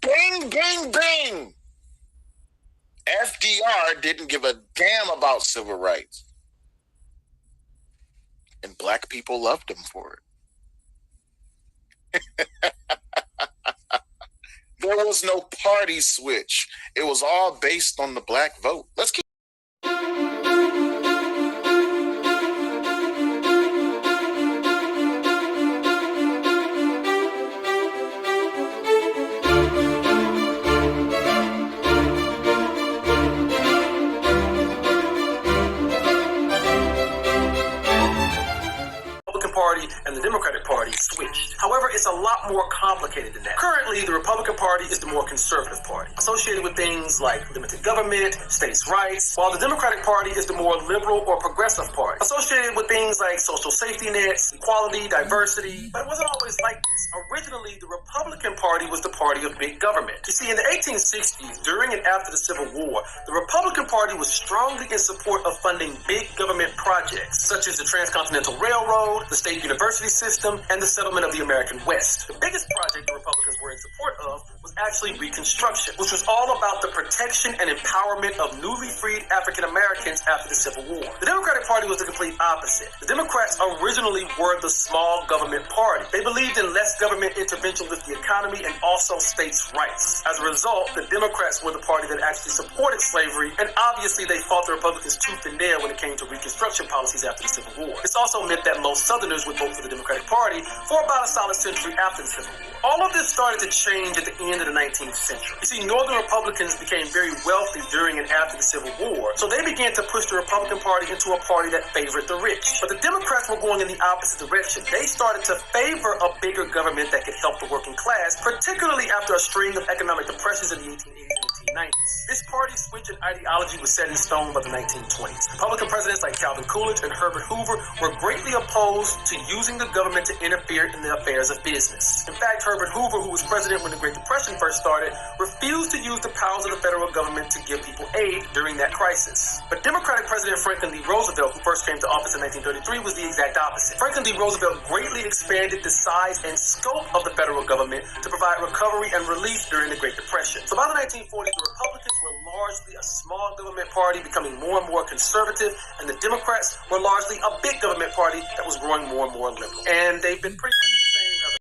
Bing, bing, bing. FDR didn't give a damn about civil rights. And black people loved him for it. There was no party switch. It was all based on the black vote. Let's keep. Party and the Democratic Party switched. However, it's a lot more complicated than that. Currently, the Republican Party is the more conservative party, associated with things like limited government, states' rights, while the Democratic Party is the more liberal or progressive party, associated with things like social safety nets, equality, diversity. But it wasn't always like this. Originally, the Republican Party was the party of big government. You see, in the 1860s, during and after the Civil War, the Republican Party was strongly in support of funding big government projects, such as the Transcontinental Railroad, the state university system, and the settlement of the American West. The biggest project the Republicans were in support of was actually Reconstruction, which was all about the protection and empowerment of newly freed African Americans after the Civil War. The Democratic Party was the complete opposite. The Democrats originally were the small government party. They believed in less government intervention with the economy and also states' rights. As a result, the Democrats were the party that actually supported slavery, and obviously they fought the Republicans tooth and nail when it came to Reconstruction policies after the Civil War. This also meant that most Southerners would vote for the Democratic Party for about a solid century after the Civil War. All of this started to change at the end of the 19th century. You see, Northern Republicans became very wealthy during and after the Civil War, so they began to push the Republican Party into a party that favored the rich. But the Democrats were going in the opposite direction. They started to favor a bigger government that could help the working class, particularly after a string of economic depressions in the 1880s and 1890s. This party switch in ideology was set in stone by the 1920s. Republican presidents like Calvin Coolidge and Herbert Hoover were greatly opposed to using the government to interfere in the affairs of business. In fact, Herbert Hoover, who was president when the Great Depression first started, refused to use the powers of the federal government to give people aid during that crisis. But Democratic President Franklin D. Roosevelt, who first came to office in 1933, was the exact opposite. Franklin D. Roosevelt greatly expanded the size and scope of the federal government to provide recovery and relief during the Great Depression. So by the 1940s, the Republicans were largely a small government party becoming more and more conservative, and the Democrats were largely a big government party that was growing more and more liberal. And they've been pretty much the same ever.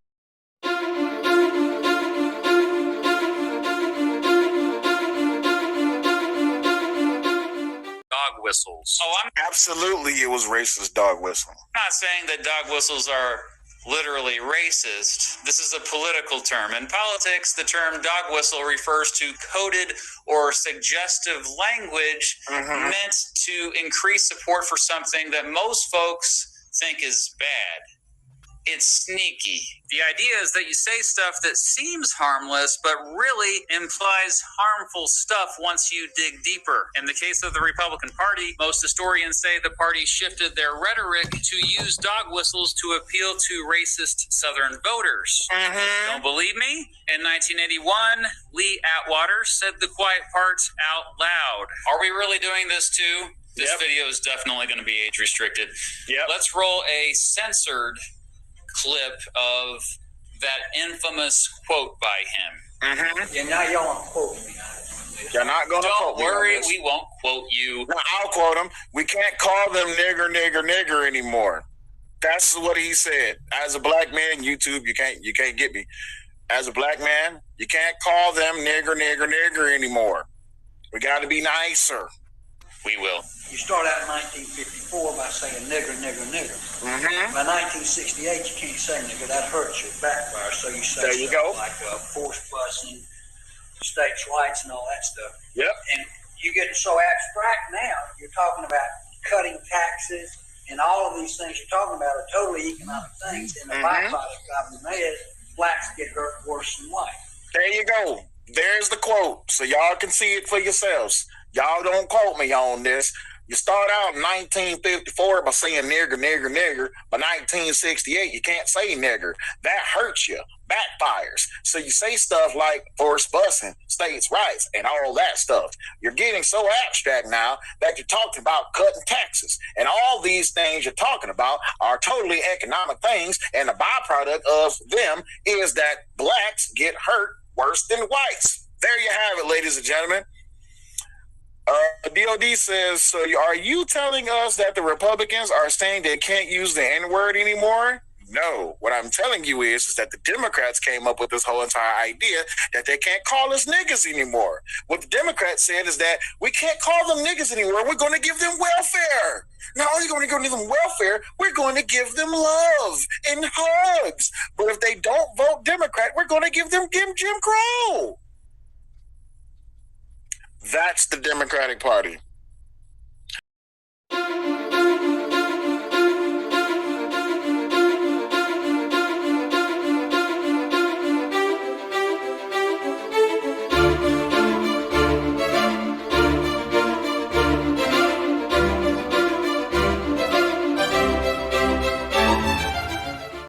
Dog whistles. I'm absolutely it was racist dog whistle. Not saying that dog whistles are literally racist. This is a political term. In politics, the term dog whistle refers to coded or suggestive language meant to increase support for something that most folks think is bad. It's sneaky. The idea is that you say stuff that seems harmless, but really implies harmful stuff once you dig deeper. In the case of the Republican Party, most historians say the party shifted their rhetoric to use dog whistles to appeal to racist Southern voters. Don't believe me? In 1981, Lee Atwater said the quiet part out loud. Are we really doing this too? This video is definitely going to be age restricted. Let's roll a censored clip of that infamous quote by him. Yeah, now y'all want to quote me. You're not going to quote me. Don't worry, we won't quote you. No, I'll quote him. We can't call them nigger, nigger, nigger anymore. That's what he said. As a black man, YouTube, you can't get me. As a black man, you can't call them nigger, nigger, nigger anymore. We got to be nicer. We will. You start out in 1954 by saying nigger, nigger, nigger. By 1968, you can't say nigger. That hurts you. It backfires. So you say there you go. Like forced busing, states' rights, and all that stuff. And you get so abstract now. You're talking about cutting taxes, and all of these things you're talking about are totally economic things. And the byproduct of them is blacks get hurt worse than white. There you go. There's the quote. So y'all can see it for yourselves. Y'all don't quote me on this. You start out in 1954 by saying nigger, nigger, nigger. By 1968, you can't say nigger. That hurts you. Backfires. So you say stuff like forced busing, states' rights, and all that stuff. You're getting so abstract now that you're talking about cutting taxes. And all these things you're talking about are totally economic things. And the byproduct of them is that blacks get hurt worse than whites. There you have it, ladies and gentlemen. D.O.D says, so are you telling us that the Republicans are saying they can't use the N-word anymore? No. What I'm telling you is that the Democrats came up with this whole entire idea that they can't call us niggas anymore. What the Democrats said is that we can't call them niggas anymore. We're going to give them welfare. Not only are we going to give them welfare, we're going to give them love and hugs. But if they don't vote Democrat, we're going to give them Jim Crow. That's the Democratic Party.